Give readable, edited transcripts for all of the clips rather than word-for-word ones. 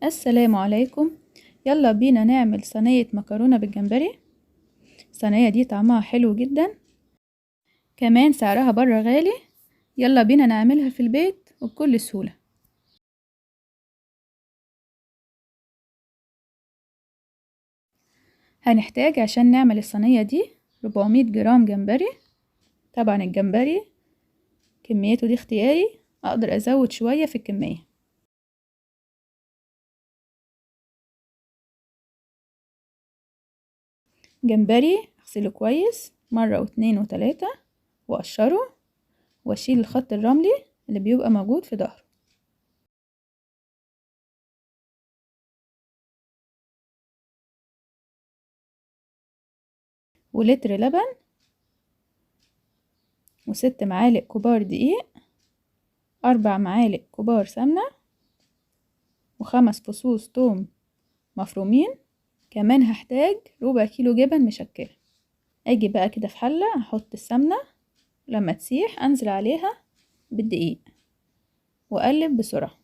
السلام عليكم. يلا بينا نعمل صينية مكرونة بالجمبري. الصينية دي طعمها حلو جدا، كمان سعرها بره غالي. يلا بينا نعملها في البيت وبكل سهولة. هنحتاج عشان نعمل الصينية دي 400 جرام جمبري. طبعا الجمبري كميته دي اختياري، اقدر ازود شوية في الكمية. جمبري اغسله كويس مرة واتنين وتلاتة واقشره واشيل الخط الرملي اللي بيبقى موجود في ظهره. ولتر لبن و6 معالق كبار دقيق، 4 معالق كبار سمنة، و5 فصوص توم مفرومين. كمان هحتاج ربع كيلو جبن مشكلة. اجي بقى كده في حلة احط السمنة، لما تسيح انزل عليها بالدقيق واقلب بسرعة.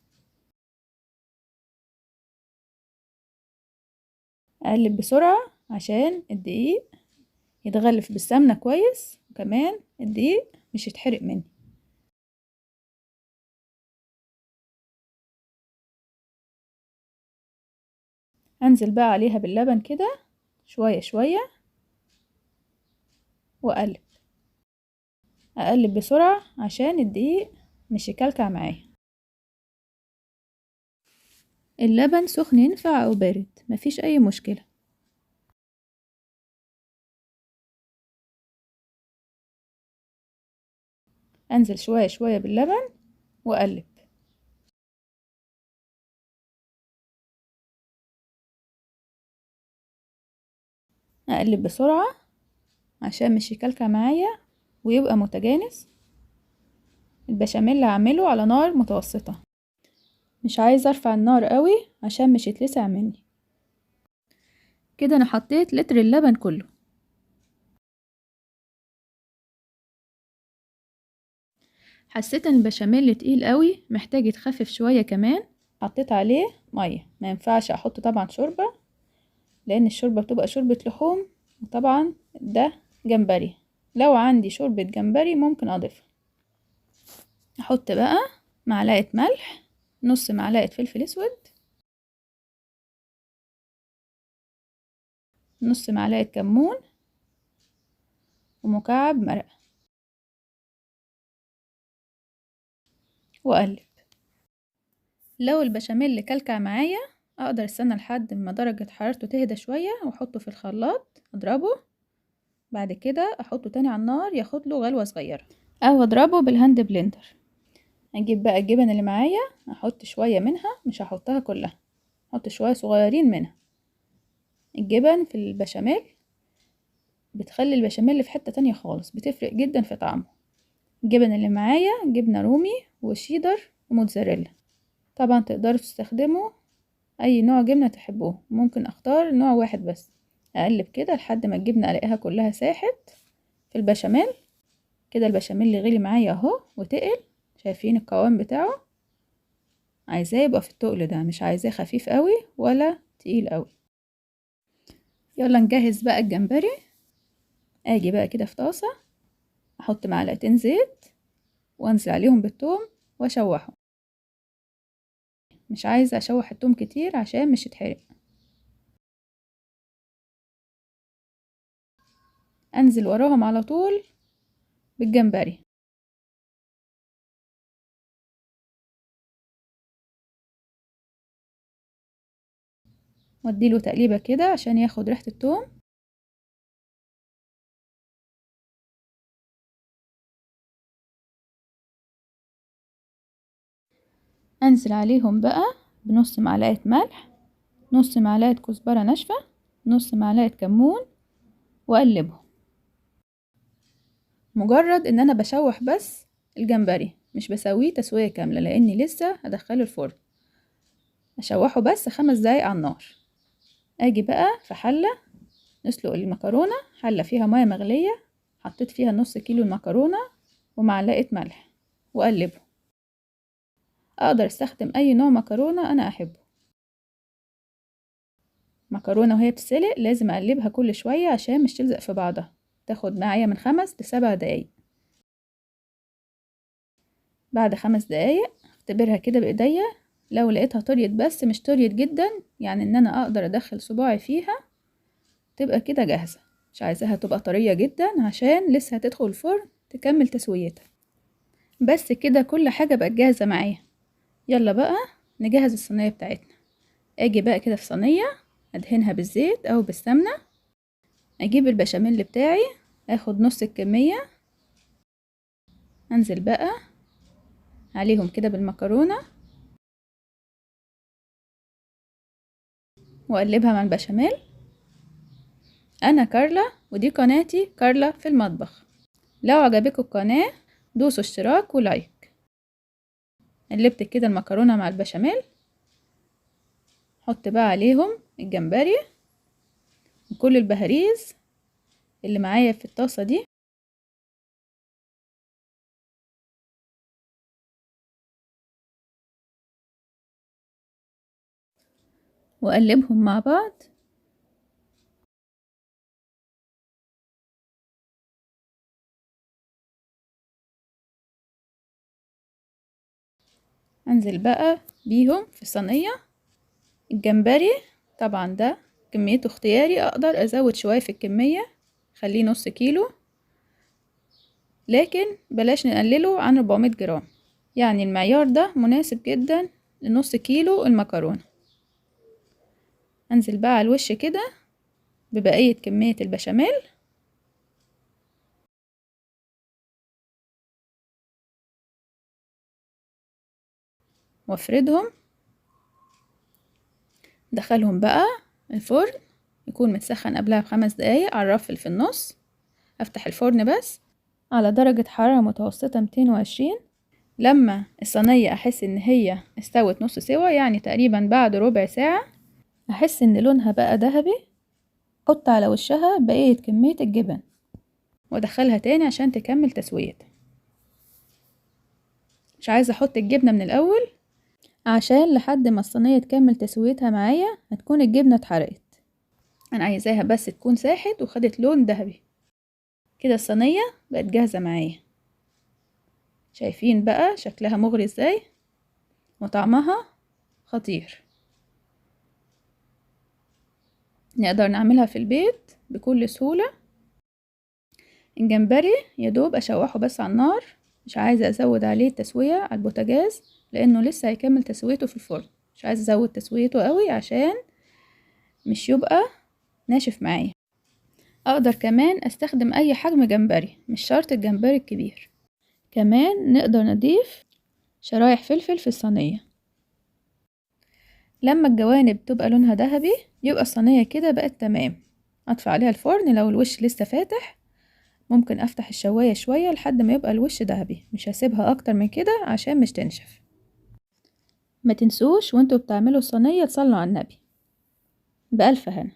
اقلب بسرعة عشان الدقيق يتغلف بالسمنة كويس، وكمان الدقيق مش يتحرق مني. انزل بقى عليها باللبن كده شوية شوية واقلب. اقلب بسرعة عشان الدقيق مش يكلكع معايا. اللبن سخن ينفع او بارد مفيش اي مشكلة. انزل شوية شوية باللبن واقلب. اقلب بسرعة عشان مش يكلكع معايا ويبقى متجانس. البشاميل هعمله على نار متوسطة، مش عايزة ارفع النار قوي عشان مش يتلسع مني. كده انا حطيت لتر اللبن كله. حسيت ان البشاميل تقيل قوي محتاج يتخفف شوية كمان. حطيت عليه مية، ما ينفعش احط طبعا شوربة لان الشوربة بتبقى شوربة لحوم، وطبعا ده جمبري. لو عندي شوربة جمبري ممكن اضيفها. احط بقى معلقة ملح، نص معلقة فلفل اسود، نص معلقة كمون، ومكعب مرقة، واقلب. لو البشاميل كلكع معايا اقدر استنى لحد ما درجة حرارته تهدى شوية واحطه في الخلاط اضربه. بعد كده احطه تاني على النار ياخد له غلوة صغيرة، او اضربه بالهاند بلندر. اجيب بقى الجبن اللي معايا، احط شوية منها، مش هحطها كلها، احط شوية صغيرين منها. الجبن في البشاميل بتخلي البشاميل في حتة تانية خالص، بتفرق جدا في طعمه. الجبن اللي معايا جبنة رومي وشيدر وموتزاريلا. طبعا تقدروا تستخدموا اي نوع جبنة تحبوه، ممكن اختار نوع واحد بس. اقلب كده لحد ما الجبنة الاقيها كلها ساحت في البشاميل. كده البشاميل اللي غلي معايا اهو وتقل. شايفين القوام بتاعه؟ عايزاه يبقى في التقل ده، مش عايزاه خفيف قوي ولا تقيل قوي. يلا نجهز بقى الجمبري. اجي بقى كده في طاسة احط معلقتين زيت وانزل عليهم بالثوم واشوحه. مش عايزة اشوح الثوم كتير عشان مش يتحرق. انزل وراهم على طول بالجمبري. واديله تقليبة كده عشان ياخد ريحة الثوم. انزل عليهم بقى بنص معلقة ملح، نص معلقة كزبرة ناشفة، نص معلقة كمون، واقلبهم. مجرد ان انا بشوح بس الجمبري، مش بسويه تسوية كاملة لاني لسه هدخله الفرن. اشوحه بس 5 دقايق على النار. اجي بقى في حلة نسلق المكرونة. حلة فيها مية مغلية، حطيت فيها نص كيلو المكرونة ومعلقة ملح واقلبه. اقدر استخدم اي نوع مكرونة انا احبه. مكرونة وهي بتسلق لازم اقلبها كل شوية عشان مش تلزق في بعضها، تاخد معايا من 5 ل7 دقايق. بعد 5 دقايق اختبرها كده بايديا، لو لقيتها طريت بس مش طريت جدا، يعني ان انا اقدر ادخل صباعي فيها، تبقى كده جاهزة. مش عايزاها تبقى طرية جدا عشان لسه هتدخل الفرن تكمل تسويتها. بس كده كل حاجة بقت جاهزة معايا. يلا بقى نجهز الصينية بتاعتنا. اجي بقى كده في صينية ادهنها بالزيت او بالسمنة، اجيب البشاميل بتاعي، اخد نص الكمية، انزل بقى عليهم كده بالمكرونة واقلبها مع البشاميل. انا كارلا ودي قناتي كارلا في المطبخ. لو عجبكم القناة دوسوا اشتراك ولايك. قلبت كده المكرونة مع البشاميل، حط بقى عليهم الجمبري وكل البهاريز اللي معايا في الطاسة دي، وأقلبهم مع بعض. انزل بقى بيهم في صينية. الجمبري طبعا ده كميته اختياري، اقدر ازود شوية في الكمية، خليه نص كيلو، لكن بلاش نقلله عن 400 جرام، يعني المعيار ده مناسب جدا لنص كيلو المكرونة. انزل بقى على الوش كده ببقية كمية البشاميل، وافردهم. دخلهم بقى الفرن، يكون متسخن قبلها ب5 دقايق على الرف في النص. افتح الفرن بس على درجة حرارة متوسطة 220. لما الصينية احس ان هي استوت نص سوا، يعني تقريبا بعد ربع ساعة، احس ان لونها بقى ذهبي، حط على وشها بقية كمية الجبن وادخلها تاني عشان تكمل تسويتها. مش عايزة احط الجبنة من الاول عشان لحد ما الصينية تكمل تسويتها معايا هتكون الجبنة اتحرقت. انا عايزاها بس تكون ساحت وخدت لون ذهبي. كده الصينية بقت جاهزة معايا. شايفين بقى شكلها مغري ازاي وطعمها خطير. نقدر نعملها في البيت بكل سهولة. الجمبري يدوب اشوحه بس على النار، مش عايزة ازود عليه التسوية على البوتاجاز لانه لسه هيكمل تسويته في الفرن. مش عايزة ازود تسويته قوي عشان مش يبقى ناشف معايا. اقدر كمان استخدم اي حجم جمبري، مش شرط الجمبري الكبير. كمان نقدر نضيف شرايح فلفل في الصينية. لما الجوانب تبقى لونها ذهبي يبقى الصينية كده بقت تمام. اطفي عليها الفرن. لو الوش لسه فاتح ممكن افتح الشواية شوية لحد ما يبقى الوش ذهبي، مش هسيبها اكتر من كده عشان مش تنشف. ما تنسوش وانتوا بتعملوا الصينية تصلوا على النبي. بألف هنا.